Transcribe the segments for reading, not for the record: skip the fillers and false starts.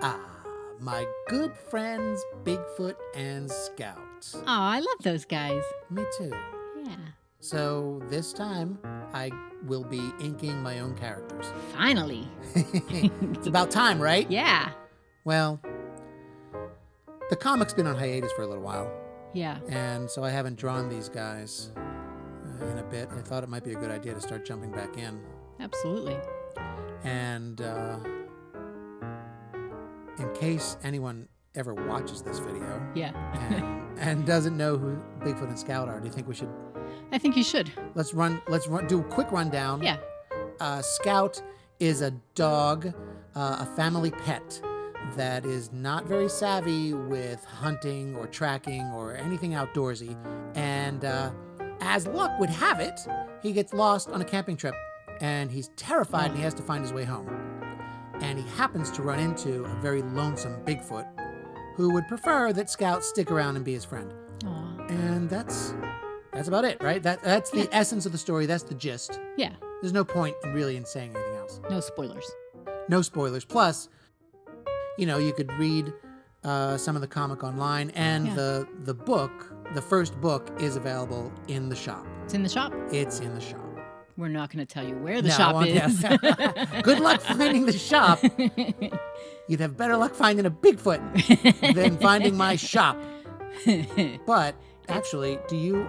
Ah, my good friends Bigfoot and Scout. Oh, I love those guys. Me too. Yeah. So this time I will be inking my own characters. Finally. It's about time, right? Yeah. Well, the comic's been on hiatus for a little while, Yeah. and so I haven't drawn these guys in a bit. I thought it might be a good idea to start jumping back in. Absolutely. And in case anyone ever watches this video Yeah. and doesn't know who Bigfoot and Scout are, do you think we should? I think you should. Let's do a quick rundown. Yeah. Scout is a dog, a family pet that is not very savvy with hunting or tracking or anything outdoorsy. And as luck would have it, he gets lost on a camping trip and he's terrified and he has to find his way home. And he happens to run into a very lonesome Bigfoot who would prefer that Scout stick around and be his friend. Aw. And that's about it, right? That's the essence of the story. That's the gist. Yeah. There's no point in saying anything else. No spoilers. No spoilers. Plus, you could read some of the comic online, and Yeah. the book, the first book, is available in the shop. It's in the shop. It's in the shop. We're not going to tell you where the No, I shop won't- is. yeah. Good luck finding the shop. You'd have better luck finding a Bigfoot than finding my shop. But actually, do you?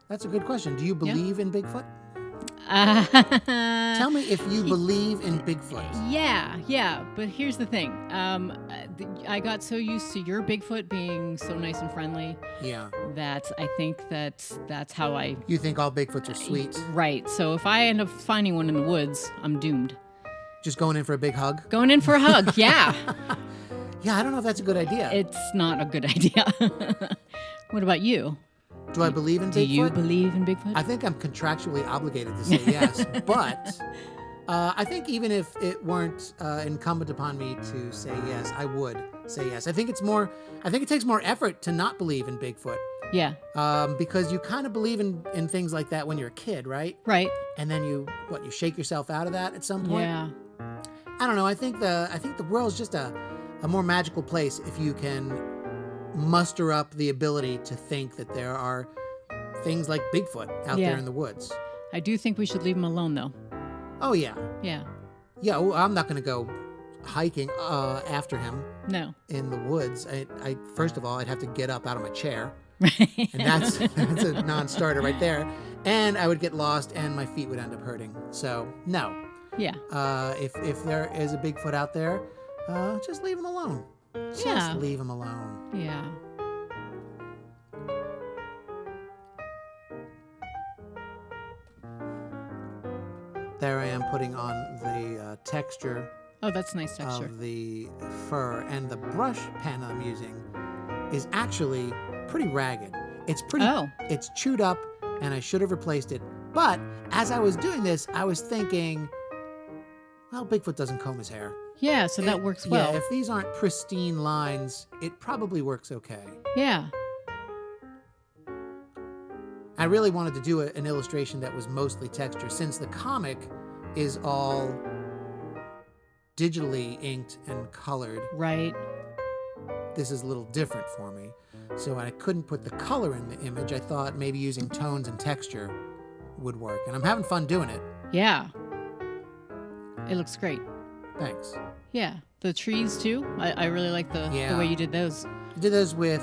That's a good question. Do you believe in Bigfoot? Tell me if you believe in Bigfoot. Yeah. But here's the thing. I got so used to your Bigfoot being so nice and friendly Yeah. that I think that's how I. You think all Bigfoots are sweet? Right. So if I end up finding one in the woods, I'm doomed. Just going in for a big hug? Going in for a hug. Yeah. Yeah, I don't know if that's a good idea. It's not a good idea. What about you? Do I believe in Bigfoot? Do you believe in Bigfoot? I think I'm contractually obligated to say yes, but I think even if it weren't incumbent upon me to say yes, I would say yes. I think it takes more effort to not believe in Bigfoot. Yeah. Because you kind of believe in things like that when you're a kid, right? Right. And then you shake yourself out of that at some point? Yeah. I don't know. I think the world's just a more magical place if you can muster up the ability to think that there are things like Bigfoot out there in the woods. I do think we should leave him alone, though. Oh, yeah. Yeah. Yeah, well, I'm not going to go hiking after him No. in the woods. I first of all, I'd have to get up out of my chair. Right. And that's a non-starter right there. And I would get lost and my feet would end up hurting. So, no. Yeah. If there is a Bigfoot out there, just leave him alone. Just leave him alone. Yeah. There I am putting on the texture Oh, that's nice texture. of the fur, and the brush pen I'm using is actually pretty ragged. It's chewed up, and I should have replaced it. But as I was doing this, I was thinking, well, Bigfoot doesn't comb his hair. Yeah, so that works well. Yeah, if these aren't pristine lines, it probably works okay. Yeah. I really wanted to do an illustration that was mostly texture, since the comic is all digitally inked and colored. Right. This is a little different for me. So when I couldn't put the color in the image, I thought maybe using tones and texture would work. And I'm having fun doing it. Yeah. It looks great. Thanks. Yeah. The trees, too. I really like the way you did those. I did those with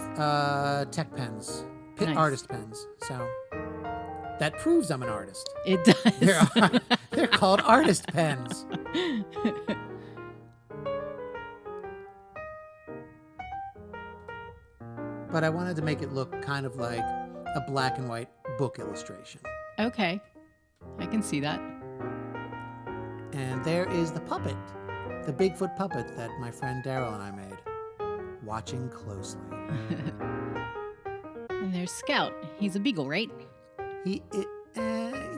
tech pens, Nice. artist pens. So that proves I'm an artist. It does. They're called artist pens. But I wanted to make it look kind of like a black and white book illustration. Okay. I can see that. And there is the puppet, the Bigfoot puppet that my friend Daryl and I made, watching closely. And there's Scout. He's a beagle, right?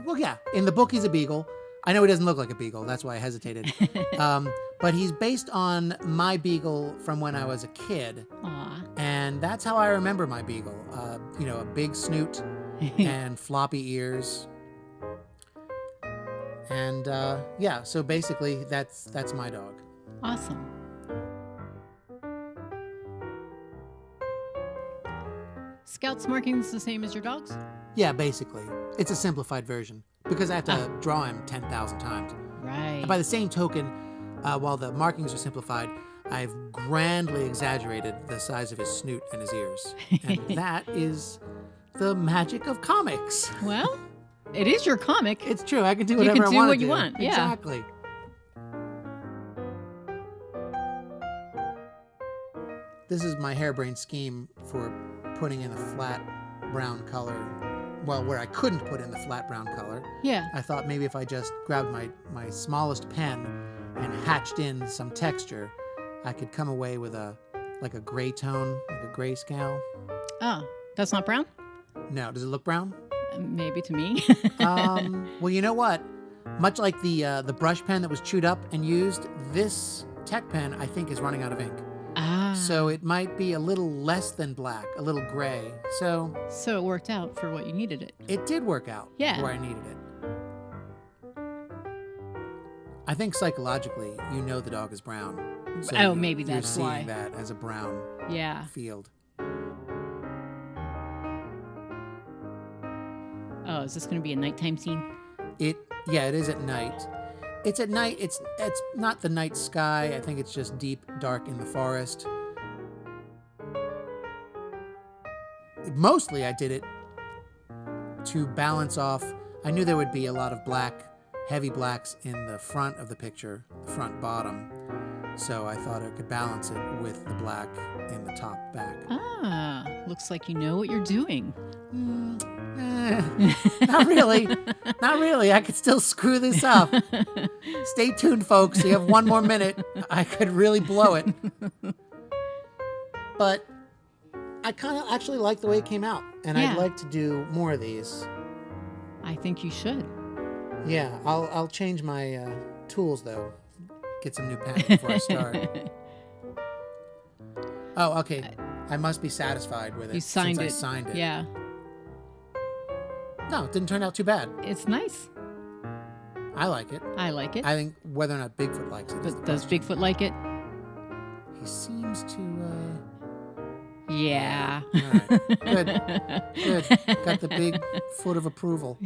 Well, yeah, in the book he's a beagle. I know he doesn't look like a beagle, that's why I hesitated. But he's based on my beagle from when I was a kid. Aw. And that's how I remember my beagle. A big snoot and floppy ears. And so basically that's my dog. Awesome. Scout's markings the same as your dog's? Yeah, basically. It's a simplified version because I have to draw him 10,000 times. Right. And by the same token, while the markings are simplified, I've grandly exaggerated the size of his snoot and his ears. And that is the magic of comics. Well, it is your comic. It's true. I can do whatever you I can want do what to you do. want. Yeah. Exactly. This is my harebrained scheme for putting in a flat brown color. Well, where I couldn't put in the flat brown color. Yeah. I thought maybe if I just grabbed my smallest pen and hatched in some texture, I could come away with a gray tone, like a grayscale. Oh, that's not brown? No, does it look brown? Maybe to me. Well, you know what? Much like the brush pen that was chewed up and used, this tech pen I think is running out of ink. So it might be a little less than black, a little gray. So it worked out for what you needed it. it did work out Yeah. where I needed it. I think psychologically, you know the dog is brown. So Maybe that's you're why. seeing that as a brown Yeah. field. Oh, is this going to be a nighttime scene? It is at night. It's at night. It's not the night sky. I think it's just deep, dark in the forest. Mostly I did it to balance off. I knew there would be a lot of black, heavy blacks in the front of the picture, the front bottom. So I thought I could balance it with the black in the top back. Looks like you know what you're doing. Not really. Not really. I could still screw this up. Stay tuned, folks. You have one more minute. I could really blow it. But I kind of actually like the way it came out. And Yeah. I'd like to do more of these. I think you should. Yeah, I'll change my tools, though. Get some new pen before I start. Oh, okay. I must be satisfied with it You signed since it. I signed it. Yeah. No, it didn't turn out too bad. It's nice. I like it. I like it. I think whether or not Bigfoot likes it is the But does question. Bigfoot like it? He seems to, Yeah. All right. Good. Good. Got the big foot of approval.